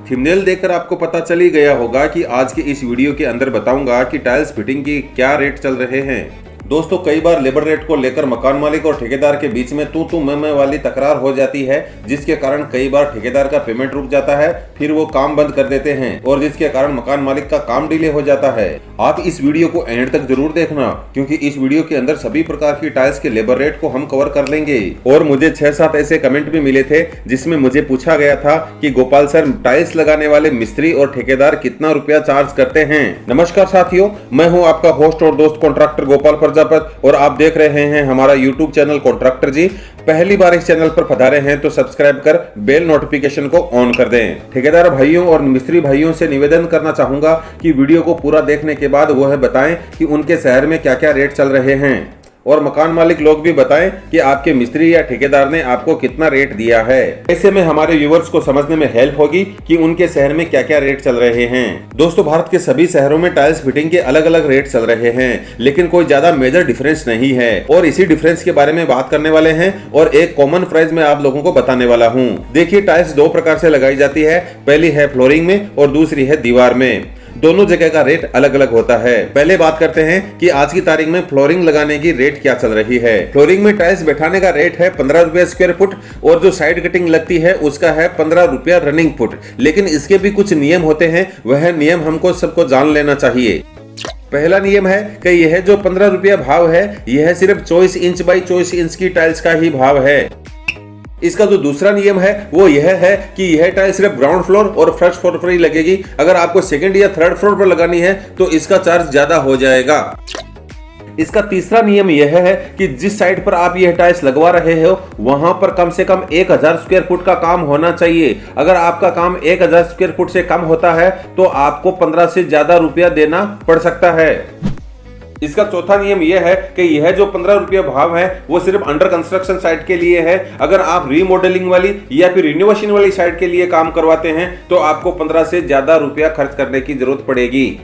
Thumbnail देखकर आपको पता चल ही गया होगा कि आज के इस वीडियो के अंदर बताऊंगा कि टाइल्स फिटिंग की क्या रेट चल रहे हैं। दोस्तों, कई बार लेबर रेट को लेकर मकान मालिक और ठेकेदार के बीच में तू मैं वाली तकरार हो जाती है, जिसके कारण कई बार ठेकेदार का पेमेंट रुक जाता है, फिर वो काम बंद कर देते हैं और जिसके कारण मकान मालिक का काम डिले हो जाता है। आप इस वीडियो को एंड तक जरूर देखना, क्योंकि इस वीडियो के अंदर सभी प्रकार की टाइल्स के लेबर रेट को हम कवर कर लेंगे। और मुझे 6-7 ऐसे कमेंट भी मिले थे जिसमें मुझे पूछा गया था कि गोपाल सर, टाइल्स लगाने वाले मिस्त्री और ठेकेदार कितना रुपया चार्ज करते हैं। नमस्कार साथियों, मैं हूं आपका होस्ट और दोस्त कॉन्ट्रैक्टर गोपाल प्रजापत और आप देख रहे हैं हमारा यूट्यूब चैनल कॉन्ट्रैक्टर जी। पहली बार इस चैनल पर पधारे हैं तो सब्सक्राइब कर बेल नोटिफिकेशन को ऑन कर दें। ठेकेदार भाइयों और मिस्त्री भाइयों से निवेदन करना चाहूंगा कि वीडियो को पूरा देखने के बाद वह बताएं कि उनके शहर में क्या क्या रेट चल रहे हैं, और मकान मालिक लोग भी बताएं कि आपके मिस्त्री या ठेकेदार ने आपको कितना रेट दिया है। ऐसे में हमारे व्यूवर्स को समझने में हेल्प होगी कि उनके शहर में क्या क्या रेट चल रहे हैं। दोस्तों, भारत के सभी शहरों में टाइल्स फिटिंग के अलग अलग रेट चल रहे हैं, लेकिन कोई ज्यादा मेजर डिफरेंस नहीं है और इसी डिफरेंस के बारे में बात करने वाले हैं और एक कॉमन प्राइस में आप लोगों को बताने वाला हूँ। देखिए, टाइल्स दो प्रकार से लगाई जाती है, पहली है फ्लोरिंग में और दूसरी है दीवार में। दोनों जगह का रेट अलग अलग होता है। पहले बात करते हैं कि आज की तारीख में फ्लोरिंग लगाने की रेट क्या चल रही है। फ्लोरिंग में टाइल्स बैठाने का रेट है 15 रुपया स्क्वायर फुट और जो साइड कटिंग लगती है उसका है 15 रुपया रनिंग फुट। लेकिन इसके भी कुछ नियम होते हैं, वह नियम हमको सबको जान लेना चाहिए। पहला नियम है कि यह जो 15 रुपया भाव है, यह सिर्फ 24 इंच बाई 24 इंच की टाइल्स का ही भाव है। इसका जो दूसरा नियम है वो यह है कि यह टाइल सिर्फ ग्राउंड फ्लोर और फर्स्ट फ्लोर पर ही लगेगी। अगर आपको सेकंड या थर्ड फ्लोर पर लगानी है तो इसका चार्ज ज्यादा हो जाएगा। इसका तीसरा नियम यह है कि जिस साइड पर आप यह टाइल्स लगवा रहे हो वहां पर कम से कम 1000 स्क्वायर फुट का काम होना चाहिए। अगर आपका काम 1000 स्क्वायर फुट से कम होता है तो आपको 15 से ज्यादा रुपया देना पड़ सकता है। इसका चौथा नियम यह है कि यह जो 15 रुपया भाव है वो सिर्फ अंडर कंस्ट्रक्शन साइट के लिए है। अगर आप रीमॉडलिंग वाली या फिर रिनोवेशन वाली साइट के लिए काम करवाते हैं तो आपको 15 से ज्यादा रुपया खर्च करने की जरूरत पड़ेगी।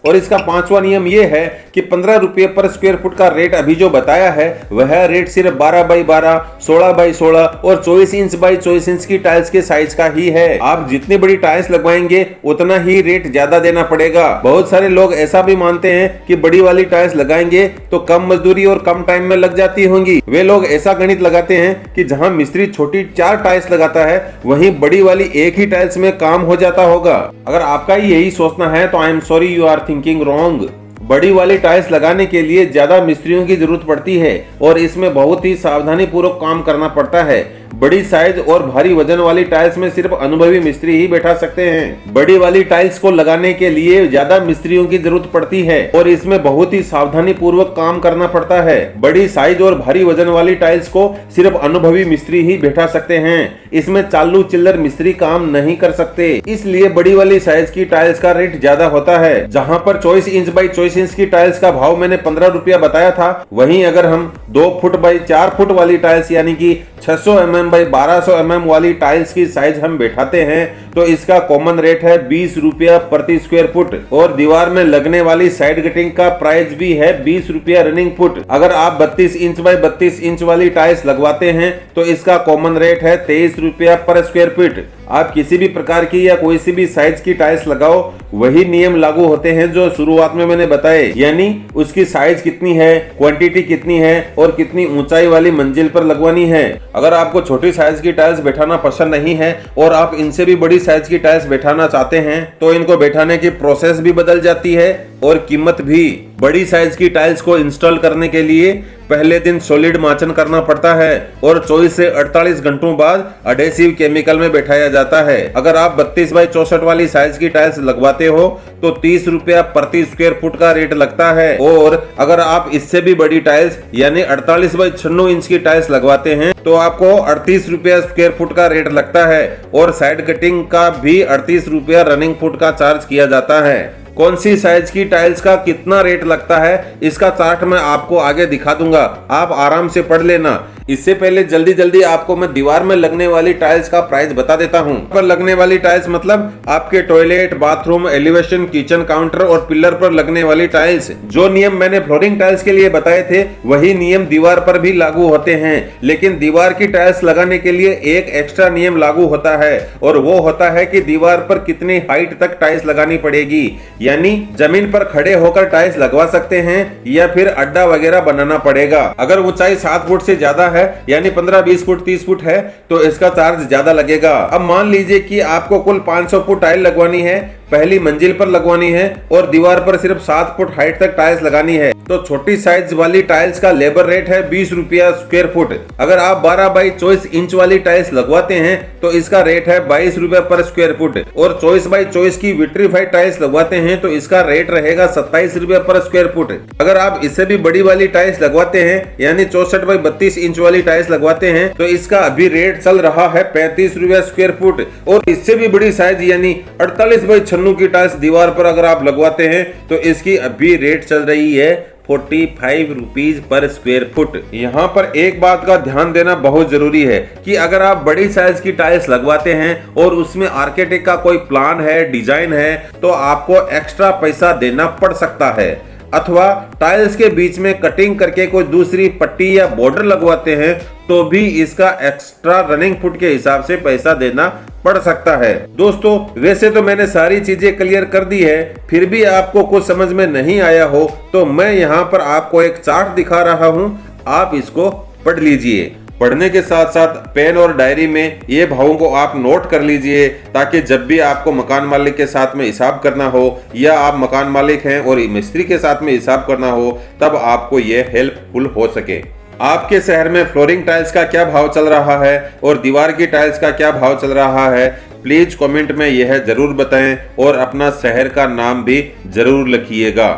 और इसका पांचवा नियम यह है कि 15 रुपये पर स्क्वायर फुट का रेट अभी जो बताया है वह रेट सिर्फ 12 बाई 12, 16 बाई 16 और 24 इंच बाई 24 इंच की टाइल्स के साइज का ही है। आप जितनी बड़ी टाइल्स लगवाएंगे उतना ही रेट ज्यादा देना पड़ेगा। बहुत सारे लोग ऐसा भी मानते हैं कि बड़ी वाली टाइल्स लगाएंगे तो कम मजदूरी और कम टाइम में लग जाती होंगी। वे लोग ऐसा गणित लगाते हैं कि जहां मिस्त्री छोटी 4 टाइल्स लगाता है वहीं बड़ी वाली एक ही टाइल्स में काम हो जाता होगा। अगर आपका यही सोचना है तो I am sorry, you are thinking wrong. बड़ी वाली टाइल्स लगाने के लिए ज्यादा मिस्त्रियों की जरूरत पड़ती है और इसमें बहुत ही सावधानी पूर्वक काम करना पड़ता है। बड़ी साइज और भारी वजन वाली टाइल्स में सिर्फ अनुभवी मिस्त्री ही बैठा सकते हैं। बड़ी वाली टाइल्स को लगाने के लिए ज्यादा मिस्त्रियों की जरूरत पड़ती है और इसमें बहुत ही सावधानी पूर्वक काम करना पड़ता है। बड़ी साइज और भारी वजन वाली टाइल्स को सिर्फ अनुभवी मिस्त्री ही बैठा सकते हैं। इसमें चालू चिल्लर मिस्त्री काम नहीं कर सकते, इसलिए बड़ी वाली साइज की टाइल्स का रेट ज्यादा होता है। जहां पर 24 इंच बाई 24 इंच की टाइल्स का भाव मैंने 15 रुपया बताया था, वहीं अगर हम 2 फुट बाई 4 फुट वाली टाइल्स यानी कि 600 mm बाई 1200 mm वाली टाइल्स की साइज हम बैठाते हैं तो इसका कॉमन रेट है 20 रुपया प्रति स्क्वायर फुट और दीवार में लगने वाली साइड कटिंग का प्राइस भी है 20 रुपया रनिंग फुट। अगर आप 32 इंच बाई 32 इंच वाली टाइल्स लगवाते हैं तो इसका कॉमन रेट है 23 रुपया पर स्क्वायर फीट। आप किसी भी प्रकार की या कोई सी भी साइज की टाइल्स लगाओ, वही नियम लागू होते हैं जो शुरुआत में मैंने बताए, यानी उसकी साइज कितनी है, क्वांटिटी कितनी है और कितनी ऊंचाई वाली मंजिल पर लगवानी है। अगर आपको छोटी साइज की टाइल्स बैठाना पसंद नहीं है और आप इनसे भी बड़ी साइज की टाइल्स बैठाना चाहते हैं तो इनको बैठाने की प्रोसेस भी बदल जाती है और कीमत भी। बड़ी साइज की टाइल्स को इंस्टॉल करने के लिए पहले दिन सॉलिड माचन करना पड़ता है और 24 से 48 घंटों बाद एडेसिव केमिकल में बैठाया जाता है। अगर आप 32 बाई 64 वाली साइज की टाइल्स लगवाते हो तो 30 रुपया प्रति स्क्वायर फुट का रेट लगता है और अगर आप इससे भी बड़ी टाइल्स यानी 48 बाई 96 इंच की टाइल्स लगवाते हैं तो आपको 38 रुपया स्क्वायर फुट का रेट लगता है और साइड कटिंग का भी 38 रुपया रनिंग फुट का चार्ज किया जाता है। कौन सी साइज की टाइल्स का कितना रेट लगता है इसका चार्ट मैं आपको आगे दिखा दूंगा, आप आराम से पढ़ लेना। इससे पहले जल्दी जल्दी आपको मैं दीवार में लगने वाली टाइल्स का प्राइस बता देता हूँ। पर लगने वाली टाइल्स मतलब आपके toilet, bathroom, elevation, kitchen counter और पिलर पर लगने वाली टाइल्स। जो नियम मैंने फ्लोरिंग टाइल्स के लिए बताए थे वही नियम दीवार पर भी लागू होते हैं, लेकिन दीवार की टाइल्स लगाने के लिए एक एक्स्ट्रा नियम लागू होता है और वो होता है कि दीवार पर कितनी हाइट तक टाइल्स लगानी पड़ेगी। यानी जमीन पर खड़े होकर टाइल्स लगवा सकते हैं या फिर अड्डा वगैरह बनाना पड़ेगा। अगर ऊंचाई 7 फुट से ज्यादा है यानी 15, 20 फुट, 30 फुट है तो इसका चार्ज ज्यादा लगेगा। अब मान लीजिए कि आपको कुल 500 फुट टाइल लगवानी है, पहली मंजिल पर लगवानी है और दीवार पर सिर्फ 7 फुट हाइट तक टाइल्स लगानी है, तो छोटी साइज वाली टाइल्स का लेबर रेट है 20 रुपया स्क्वायर फुट। अगर आप 12 बाई 24 इंच वाली टाइल्स लगवाते हैं तो इसका रेट है 22 रुपया पर स्क्वायर फुट और 24 बाई 24 की विट्रीफाइड टाइल्स लगवाते हैं तो इसका रेट रहेगा 27 रुपया पर स्क्वायर फुट। अगर आप इससे भी बड़ी वाली टाइल्स लगवाते हैं यानी 64 बाई 32 इंच वाली टाइल्स लगवाते हैं तो इसका अभी रेट चल रहा है 35 रुपया स्क्वायर फुट। और इससे भी बड़ी साइज यानी 48 बाई 96 की टाइल्स दीवार पर अगर आप लगवाते हैं तो इसकी अभी रेट चल रही है 45 रुपीज पर स्क्वायर फुट। यहाँ पर एक बात का ध्यान देना बहुत जरूरी है कि अगर आप बड़ी साइज की टाइल्स लगवाते हैं और उसमें आर्किटेक्ट का कोई प्लान है, डिजाइन है, तो आपको एक्स्ट्रा पैसा देना पड़ सकता है। अथवा टाइल्स के बीच में कटिंग करके कोई दूसरी पट्टी या बॉर्डर लगवाते हैं तो भी इसका एक्स्ट्रा रनिंग फुट के हिसाब से पैसा देना पड़ सकता है। दोस्तों वैसे तो मैंने सारी चीजें क्लियर कर दी है, फिर भी आपको कुछ समझ में नहीं आया हो तो मैं यहाँ पर आपको एक चार्ट दिखा रहा हूँ, आप इसको पढ़ लीजिए। पढ़ने के साथ साथ पेन और डायरी में ये भावों को आप नोट कर लीजिए ताकि जब भी आपको मकान मालिक के साथ में हिसाब करना हो या आप मकान मालिक हैं और मिस्त्री के साथ में हिसाब करना हो तब आपको ये हेल्पफुल हो सके। आपके शहर में फ्लोरिंग टाइल्स का क्या भाव चल रहा है और दीवार की टाइल्स का क्या भाव चल रहा है, प्लीज कमेंट में यह जरूर बताएं और अपना शहर का नाम भी जरूर लिखिएगा।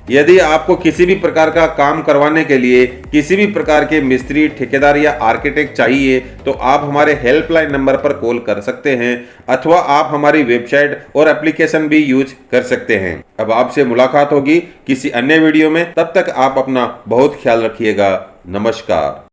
यदि आपको किसी भी प्रकार का काम करवाने के लिए किसी भी प्रकार के मिस्त्री, ठेकेदार या आर्किटेक्ट चाहिए तो आप हमारे हेल्पलाइन नंबर पर कॉल कर सकते हैं अथवा आप हमारी वेबसाइट और एप्लीकेशन भी यूज कर सकते हैं। अब आपसे मुलाकात होगी किसी अन्य वीडियो में, तब तक आप अपना बहुत ख्याल रखिएगा। नमस्कार।